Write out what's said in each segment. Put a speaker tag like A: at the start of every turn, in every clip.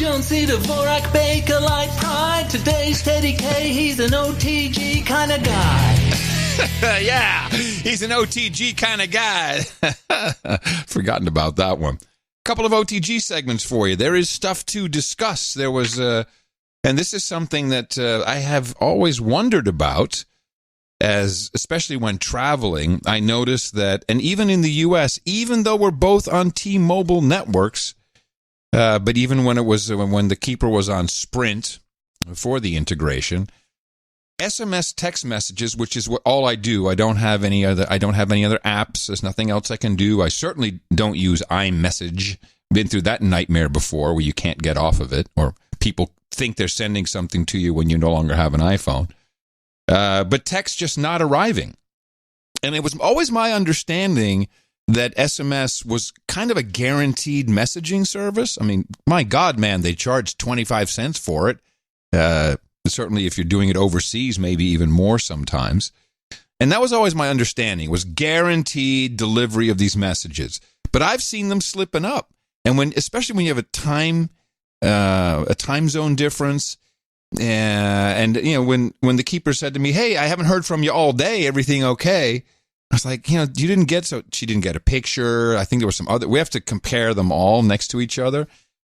A: Jonesy, Dvorak, Bakelite, Pride. Today's Teddy K, he's an OTG kind of guy.
B: Yeah, he's an OTG kind of guy. Forgotten about that one. Couple of OTG segments for you. There is stuff to discuss. There was, and this is something that I have always wondered about, especially when traveling. I noticed that, and even in the U.S., even though we're both on T-Mobile networks, but even when the Keeper was on Sprint for the integration, SMS text messages, which is all I do. I don't have any other apps. There's nothing else I can do. I certainly don't use iMessage. Been through that nightmare before where you can't get off of it, or people think they're sending something to you when you no longer have an iPhone. But text just not arriving. And it was always my understanding that SMS was kind of a guaranteed messaging service. I mean, my God, man, they charge 25 cents for it. Certainly if you're doing it overseas, maybe even more sometimes. And that was always my understanding, was guaranteed delivery of these messages. But I've seen them slipping up. And especially when you have a time zone difference, and you know, when the Keeper said to me, "Hey, I haven't heard from you all day. Everything okay?" I was like, she didn't get a picture. I think there was some other. We have to compare them all next to each other.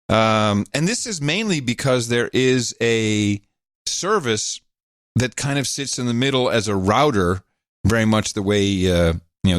B: And this is mainly because there is a service that kind of sits in the middle as a router, very much the way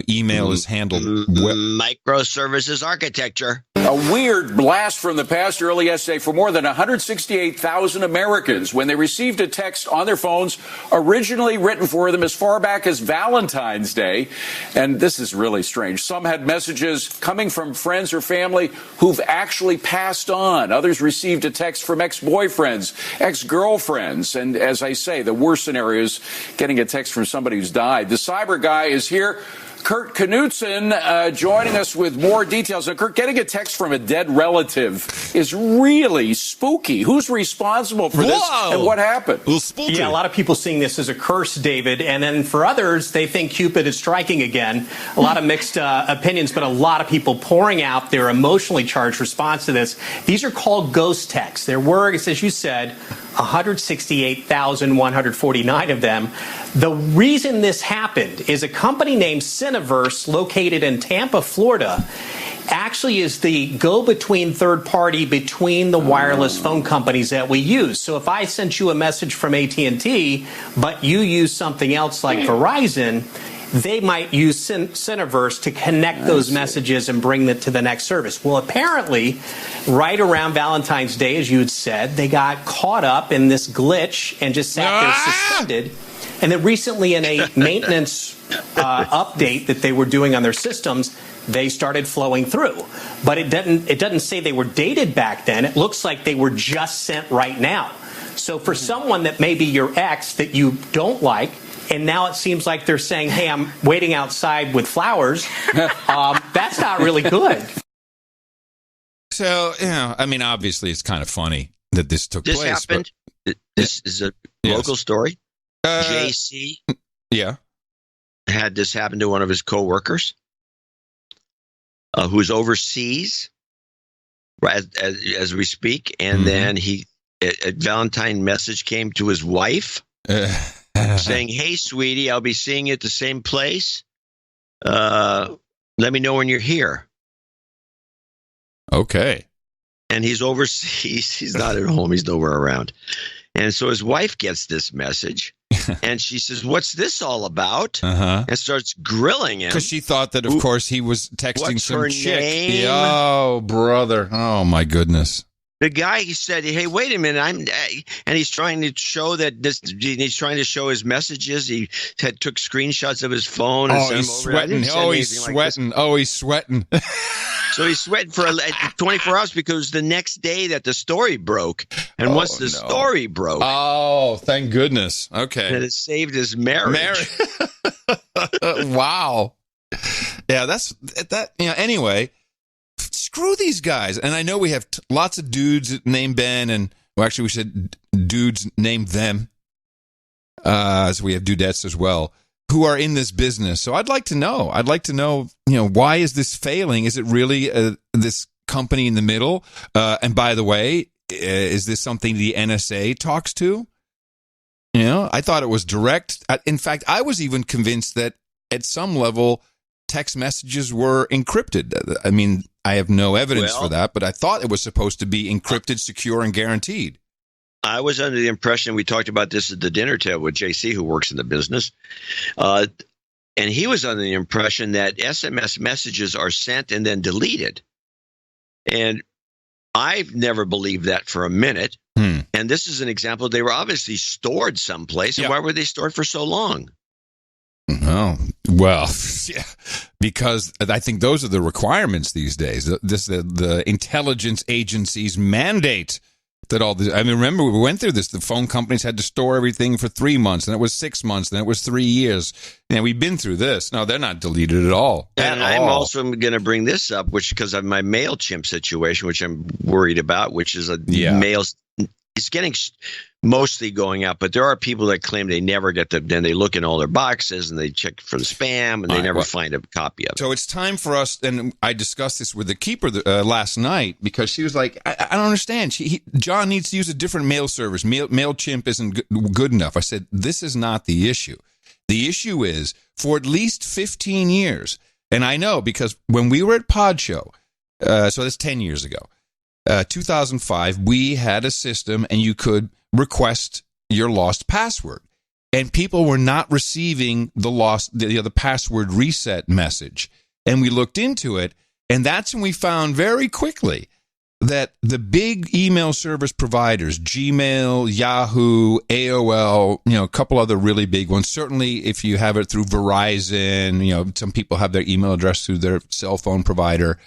B: email is handled.
C: Microservices architecture.
D: A weird blast from the past early yesterday for more than 168,000 Americans when they received a text on their phones originally written for them as far back as Valentine's Day. And this is really strange. Some had messages coming from friends or family who've actually passed on. Others received a text from ex-boyfriends, ex-girlfriends. And as I say, the worst scenario is getting a text from somebody who's died. The cyber guy is here. Kurt Knudsen joining us with more details. Now, Kurt, getting a text from a dead relative is really spooky. Who's responsible for this and what happened?
E: Yeah, a lot of people seeing this as a curse, David. And then for others, they think Cupid is striking again. A lot of mixed opinions, but a lot of people pouring out their emotionally charged response to this. These are called ghost texts. There were, as you said, 168,149 of them. The reason this happened is a company named Cineverse, located in Tampa, Florida, actually is the go-between third party between the wireless phone companies that we use. So if I sent you a message from AT&T, but you use something else like Verizon, they might use Cineverse to connect those messages and bring them to the next service. Well, apparently, right around Valentine's Day, as you had said, they got caught up in this glitch and just sat there suspended. And then recently in a maintenance update that they were doing on their systems, they started flowing through. But it doesn't say they were dated back then. It looks like they were just sent right now. So for someone that may be your ex that you don't like, and now it seems like they're saying, "Hey, I'm waiting outside with flowers," that's not really good.
B: So, I mean, obviously it's kind of funny that this took place.
C: This happened? This is a local story? JC had this happen to one of his coworkers who's overseas as we speak. And then a Valentine message came to his wife saying, "Hey, sweetie, I'll be seeing you at the same place. Let me know when you're here."
B: Okay.
C: And he's overseas. He's not at home. He's nowhere around. And so his wife gets this message, and she says, "What's this all about?" And starts grilling him.
B: Because she thought that, of course, he was texting some chick.
C: Name?
B: Oh, brother. Oh, my goodness.
C: The guy, he said, "Hey, wait a minute, and he's trying to show he's trying to show his messages. He took screenshots of his phone. And
B: he's sweating. He's sweating. He's sweating.
C: So he's sweating for 24 hours because the next day that the story broke. And once the story broke.
B: Oh, thank goodness. Okay.
C: And it saved his marriage.
B: Wow. Yeah, that's that. Anyway. Screw these guys. And I know we have lots of dudes named Ben, and well, actually we said dudes named them. So we have dudettes as well who are in this business. So I'd like to know. Why is this failing? Is it really this company in the middle? And by the way, is this something the NSA talks to? You know, I thought it was direct. In fact, I was even convinced that at some level, text messages were encrypted. I mean, I have no evidence for that, but I thought it was supposed to be encrypted, secure, and guaranteed.
C: I was under the impression, we talked about this at the dinner table with JC, who works in the business, and he was under the impression that SMS messages are sent and then deleted. And I've never believed that for a minute. And this is an example. They were obviously stored someplace. And why were they stored for so long?
B: Oh, well, yeah, because I think those are the requirements these days. The intelligence agencies mandate that all this. I mean, remember, we went through this. The phone companies had to store everything for 3 months, and it was 6 months, and it was 3 years. And we've been through this. No, they're not deleted at all.
C: And I'm also going to bring this up, which because of my MailChimp situation, which I'm worried about, which is mail. It's getting mostly going out, but there are people that claim they never get them. Then they look in all their boxes and they check for the spam, and they never find a copy of it. So
B: it's time for us. And I discussed this with the keeper last night because she was like, "I don't understand. John needs to use a different mail service. MailChimp isn't good enough." I said, "This is not the issue. The issue is for at least 15 years, and I know because when we were at Pod Show, so that's 10 years ago." 2005, we had a system and you could request your lost password. And people were not receiving the password reset message. And we looked into it, and that's when we found very quickly that the big email service providers, Gmail, Yahoo, AOL, a couple other really big ones. Certainly if you have it through Verizon, some people have their email address through their cell phone provider.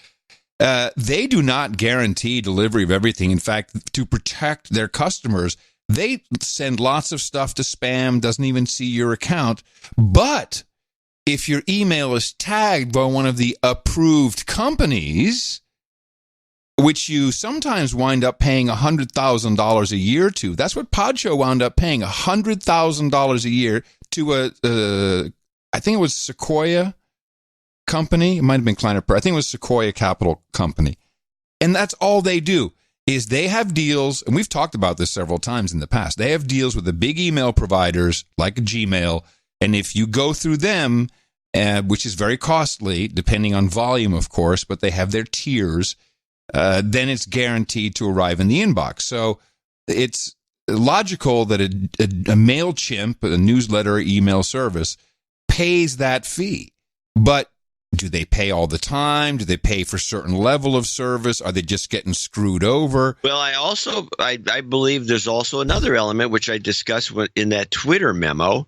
B: They do not guarantee delivery of everything. In fact, to protect their customers, they send lots of stuff to spam, doesn't even see your account. But if your email is tagged by one of the approved companies, which you sometimes wind up paying $100,000 a year to, that's what Podshow wound up paying, $100,000 a year to I think it was Sequoia company. It might have been Kleiner. I think it was Sequoia Capital Company. And that's all they do is they have deals. And we've talked about this several times in the past. They have deals with the big email providers like Gmail. And if you go through them, which is very costly, depending on volume, of course, but they have their tiers, then it's guaranteed to arrive in the inbox. So it's logical that a MailChimp, a newsletter email service, pays that fee. But do they pay all the time? Do they pay for a certain level of service? Are they just getting screwed over?
C: Well, I believe there's also another element, which I discussed in that Twitter memo,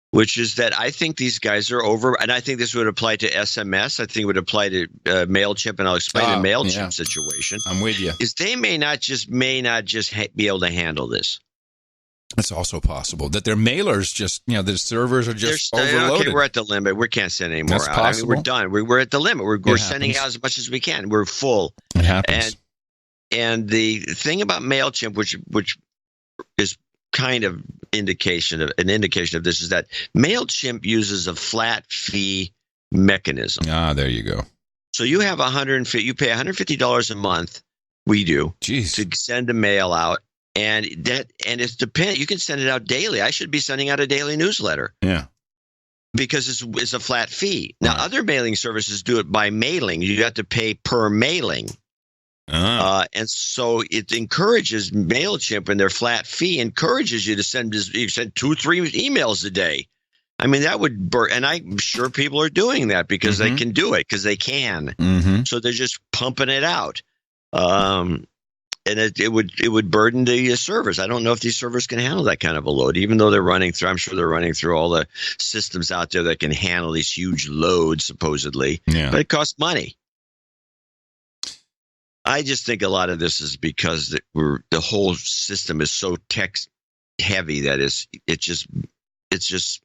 C: which is that I think these guys are over, and I think this would apply to SMS. I think it would apply to MailChimp, and I'll explain the MailChimp situation.
B: I'm with you.
C: Is they may not just be able to handle this.
B: It's also possible that their mailers just, the servers are just overloaded.
C: Okay, we're at the limit. We can't send any more out.
B: Possible.
C: I mean, we're done. We're at the limit. We're sending out as much as we can. We're full.
B: It happens.
C: And the thing about MailChimp, which is kind of an indication of this, is that MailChimp uses a flat fee mechanism.
B: There you go.
C: So you have you pay $150 a month. We do.
B: Jeez.
C: To send a mail out. And it's dependent. You can send it out daily. I should be sending out a daily newsletter.
B: Yeah.
C: Because it's a flat fee. Now, other mailing services do it by mailing. You have to pay per mailing. And so it encourages MailChimp, and their flat fee encourages you to send 2-3 emails a day. I mean, that would burn. And I'm sure people are doing that because they can do it, because they can.
B: Mm-hmm.
C: So they're just pumping it out. And it would burden the servers. I don't know if these servers can handle that kind of a load, even though I'm sure they're running through all the systems out there that can handle these huge loads, supposedly.
B: Yeah.
C: But it costs money. I just think a lot of this is because the whole system is so text heavy that it just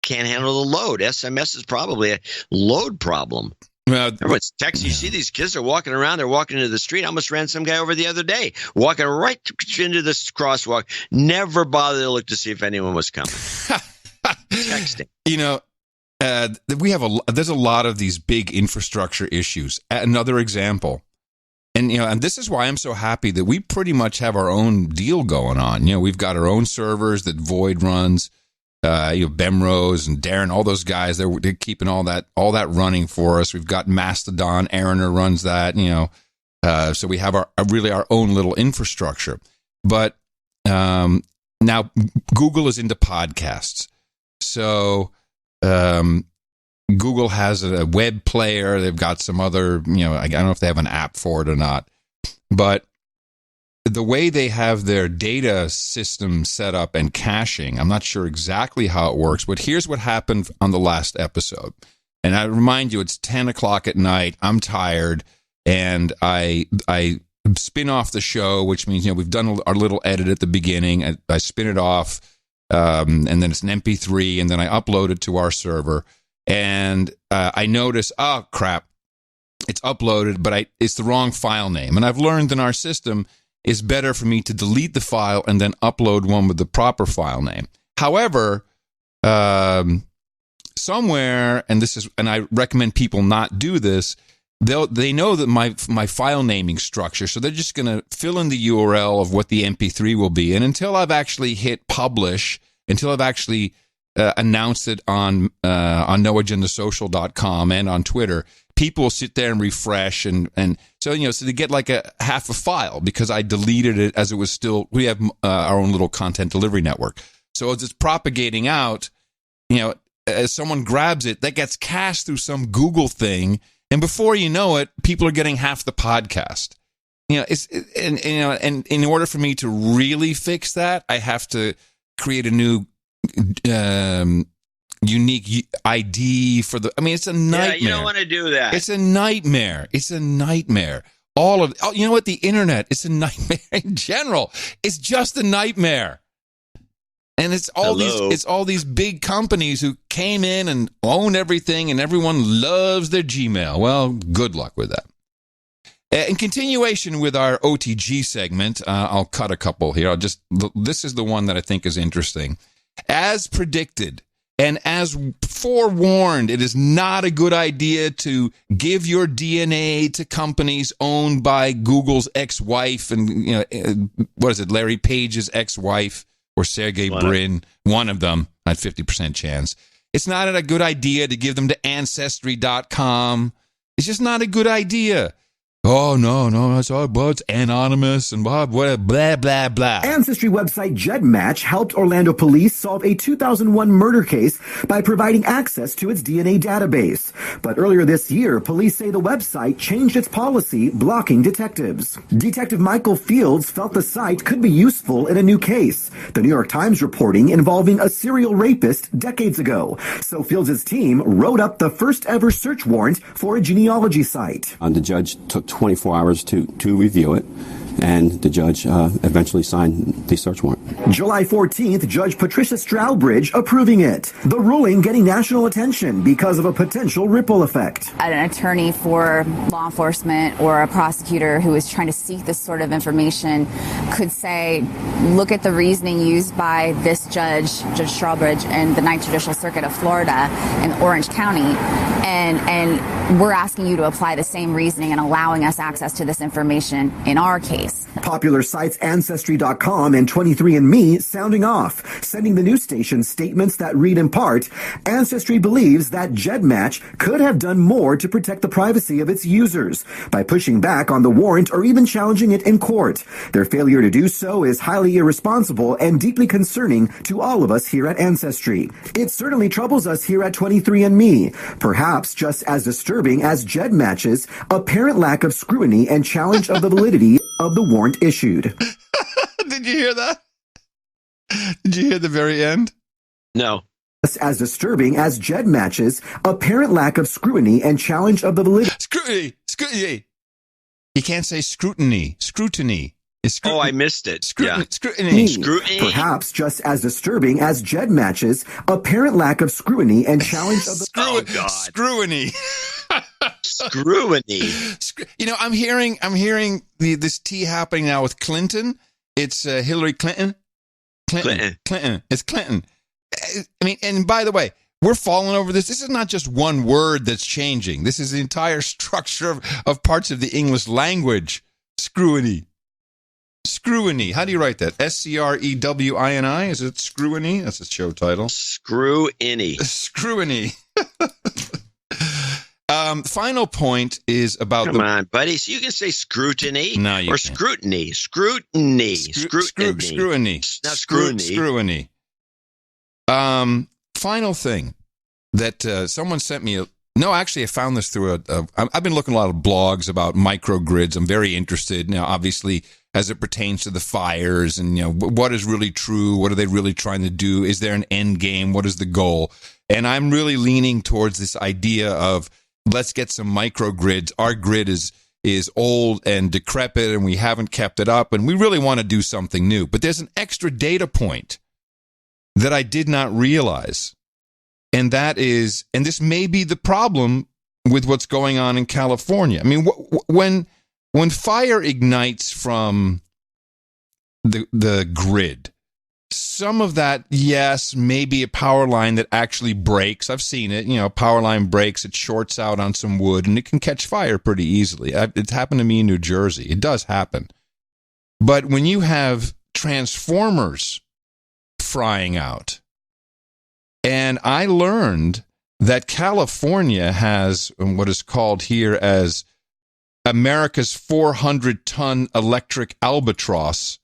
C: can't handle the load. SMS is probably a load problem.
B: Well,
C: everyone's texting. You see these kids are walking around. They're walking into the street. I almost ran some guy over the other day, walking right into this crosswalk. Never bothered to look to see if anyone was coming. Texting.
B: There's a lot of these big infrastructure issues. Another example, and this is why I'm so happy that we pretty much have our own deal going on. We've got our own servers that Void runs. Bemrose and Darren, all those guys, they're keeping all that running for us. We've got Mastodon, Aaroner runs that, so we have our own little infrastructure. But now Google is into podcasts. So Google has a web player. They've got some other, I don't know if they have an app for it or not. But the way they have their data system set up and caching, I'm not sure exactly how it works, but here's what happened on the last episode. And I remind you, it's 10 o'clock at night. I'm tired, and I spin off the show, which means, we've done our little edit at the beginning. I spin it off, and then it's an MP3, and then I upload it to our server. And I notice, oh, crap, it's uploaded, but it's the wrong file name. And I've learned in our system, it's better for me to delete the file and then upload one with the proper file name. However, somewhere, and I recommend people not do this, they know that my file naming structure, so they're just going to fill in the URL of what the MP3 will be. And until I've actually hit publish, until I've actually announced it on noagendasocial.com and on Twitter, people will sit there and refresh, and so they get like a half a file because I deleted it as it was still. We have our own little content delivery network, so as it's propagating out, as someone grabs it, that gets cached through some Google thing, and before you know it, people are getting half the podcast. And in order for me to really fix that, I have to create a new unique ID for it's a nightmare.
C: Yeah, you don't want to do that.
B: It's a nightmare. The internet, it's a nightmare in general. It's just a nightmare. And it's all these big companies who came in and own everything, and everyone loves their Gmail. Well, good luck with that. In continuation with our OTG segment, I'll cut a couple here. This is the one that I think is interesting. As predicted, and as forewarned, it is not a good idea to give your DNA to companies owned by Google's ex-wife and, Larry Page's ex-wife or Sergey Brin, one of them, at 50% chance. It's not a good idea to give them to Ancestry.com. It's just not a good idea. Oh, no, it's anonymous and blah, blah, blah, blah.
F: Ancestry website GEDmatch helped Orlando police solve a 2001 murder case by providing access to its DNA database. But earlier this year, police say the website changed its policy, blocking detectives. Detective Michael Fields felt the site could be useful in a new case, the New York Times reporting involving a serial rapist decades ago. So Fields' team wrote up the first ever search warrant for a genealogy site.
G: The judge took 24 hours to review it, and the judge eventually signed the search warrant.
F: July 14th, Judge Patricia Strourbridge approving it. The ruling getting national attention because of a potential ripple effect.
H: An attorney for law enforcement or a prosecutor who is trying to seek this sort of information could say, look at the reasoning used by this judge, Judge Strourbridge, in the Ninth Judicial Circuit of Florida in Orange County, and we're asking you to apply the same reasoning and allowing us access to this information in our case.
F: Popular sites Ancestry.com and 23andMe sounding off, sending the news station statements that read in part, Ancestry believes that GEDmatch could have done more to protect the privacy of its users by pushing back on the warrant or even challenging it in court. Their failure to do so is highly irresponsible and deeply concerning to all of us here at Ancestry. It certainly troubles us here at 23andMe, perhaps just as disturbing as GEDmatch's apparent lack of scrutiny and challenge of the validity of the warrant issued.
B: Did you hear that? Did you hear the very end?
C: No.
F: As disturbing as GEDmatch's apparent lack of scrutiny and challenge of the validity.
B: Scrutiny. You can't say scrutiny. Scrutiny.
C: Oh, I missed it.
B: Scrutiny.
F: Perhaps just as disturbing as GEDmatch's apparent lack of scrutiny and challenge of the
B: scrutiny.
C: Scrutiny.
B: I'm hearing this tea happening now with Clinton. It's Hillary Clinton. Clinton. It's Clinton. I mean, and by the way, we're falling over this. This is not just one word that's changing. This is the entire structure of parts of the English language Screwiny. Screwiny. How do you write that? Screwini? Is it Screwiny? That's a show title.
C: Screwiny.
B: Screwiny. Final point is about
C: Come on, buddy. So you can say scrutiny
B: No, you
C: or
B: can't.
C: scrutiny. Scrutiny.
B: Screwiny.
C: Not scrutiny.
B: Screwiny. Final thing that someone sent me. No, actually, I found this through I've been looking at a lot of blogs about microgrids. I'm very interested now, obviously, as it pertains to the fires and, what is really true? What are they really trying to do? Is there an end game? What is the goal? And I'm really leaning towards this idea of let's get some microgrids. Our grid is old and decrepit and we haven't kept it up and we really want to do something new. But there's an extra data point that I did not realize. And that is, and this may be the problem with what's going on in California. I mean, when fire ignites from the grid, some of that, yes, maybe a power line that actually breaks. I've seen it. Power line breaks, it shorts out on some wood, and it can catch fire pretty easily. It's happened to me in New Jersey. It does happen. But when you have transformers frying out, and I learned that California has what is called here as America's 400-ton electric albatross.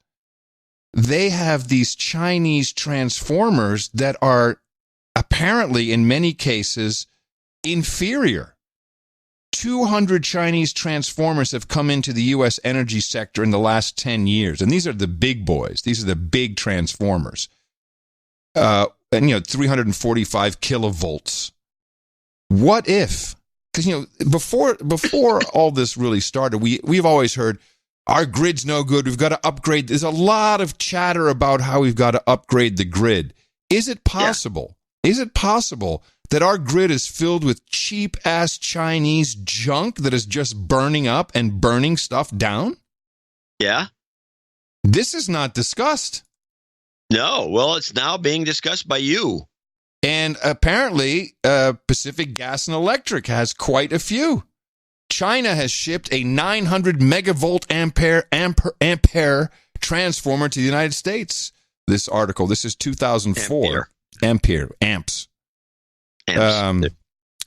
B: They have these Chinese transformers that are apparently, in many cases, inferior. 200 Chinese transformers have come into the U.S. energy sector in the last 10 years. And these are the big boys. These are the big transformers. And 345 kilovolts. What if? Because before all this really started, we've always heard our grid's no good. We've got to upgrade. There's a lot of chatter about how we've got to upgrade the grid. Is it possible? Yeah. Is it possible that our grid is filled with cheap ass Chinese junk that is just burning up and burning stuff down?
C: Yeah.
B: This is not discussed.
C: No, well, it's now being discussed by you.
B: And apparently, Pacific Gas and Electric has quite a few. China has shipped a 900 megavolt ampere transformer to the United States. This article, this is 2004. Amps.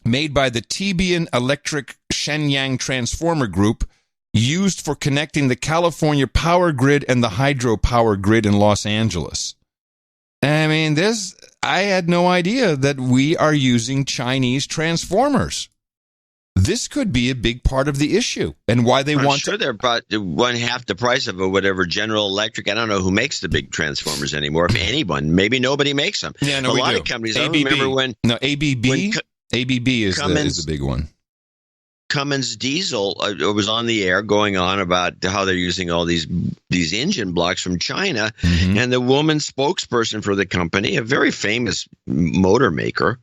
B: Made by the Tibian Electric Shenyang Transformer Group, used for connecting the California power grid and the hydropower grid in Los Angeles. I mean, I had no idea that we are using Chinese transformers. This could be a big part of the issue and why they want
C: to. They're about 1/2 the price of whatever General Electric. I don't know who makes the big transformers anymore. If anyone, maybe nobody makes them.
B: Yeah, no,
C: a lot of companies.
B: ABB.
C: I remember when.
B: No, ABB. ABB is the big one.
C: Cummins Diesel was on the air going on about how they're using all these engine blocks from China, and the woman spokesperson for the company, a very famous motor maker,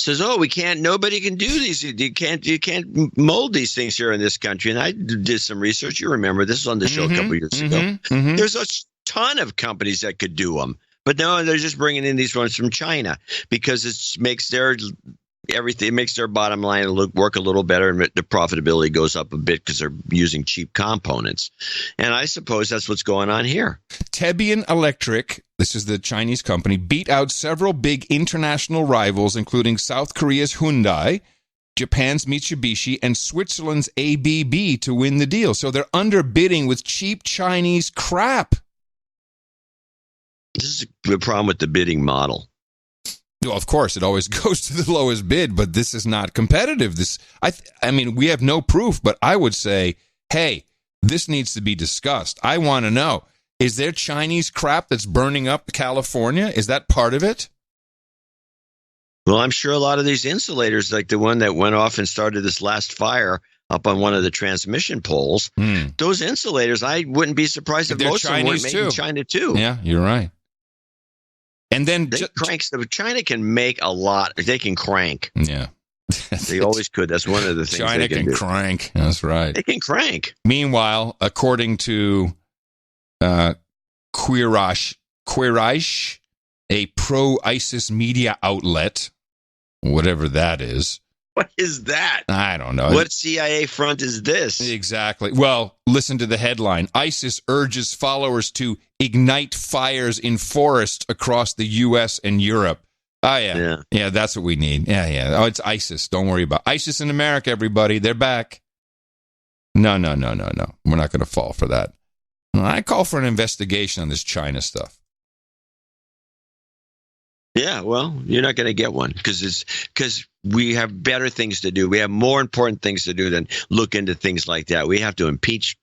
C: says, nobody can do these. You can't mold these things here in this country. And I did some research. You remember this was on the show a couple years ago. There's a ton of companies that could do them, but no, they're just bringing in these ones from China because it makes their bottom line work a little better, and the profitability goes up a bit because they're using cheap components. And I suppose that's what's going on here.
B: Tibian Electric, this is the Chinese company, beat out several big international rivals, including South Korea's Hyundai, Japan's Mitsubishi, and Switzerland's ABB to win the deal. So they're underbidding with cheap Chinese crap.
C: This is the problem with the bidding model.
B: Well, of course, it always goes to the lowest bid, but this is not competitive. I mean, we have no proof, but I would say, hey, this needs to be discussed. I want to know, is there Chinese crap that's burning up California? Is that part of it?
C: Well, I'm sure a lot of these insulators, like the one that went off and started this last fire up on one of the transmission poles, those insulators, I wouldn't be surprised if most of them were made in China too.
B: Yeah, you're right. And then
C: China can make a lot. They can crank.
B: Yeah.
C: They always could. That's one of the things
B: China
C: they can do.
B: Crank. That's right.
C: They can crank.
B: Meanwhile, according to Quirash, a pro-ISIS media outlet, whatever that is.
C: What is that?
B: I don't know.
C: What CIA front is this?
B: Exactly. Well, listen to the headline. ISIS urges followers to ignite fires in forests across the U.S. and Europe. Oh, yeah. Yeah, that's what we need. Yeah. Oh, it's ISIS. Don't worry about ISIS in America, everybody. They're back. No. We're not going to fall for that. I call for an investigation on this China stuff.
C: Yeah, well, you're not going to get one because we have better things to do. We have more important things to do than look into things like that. We have to impeach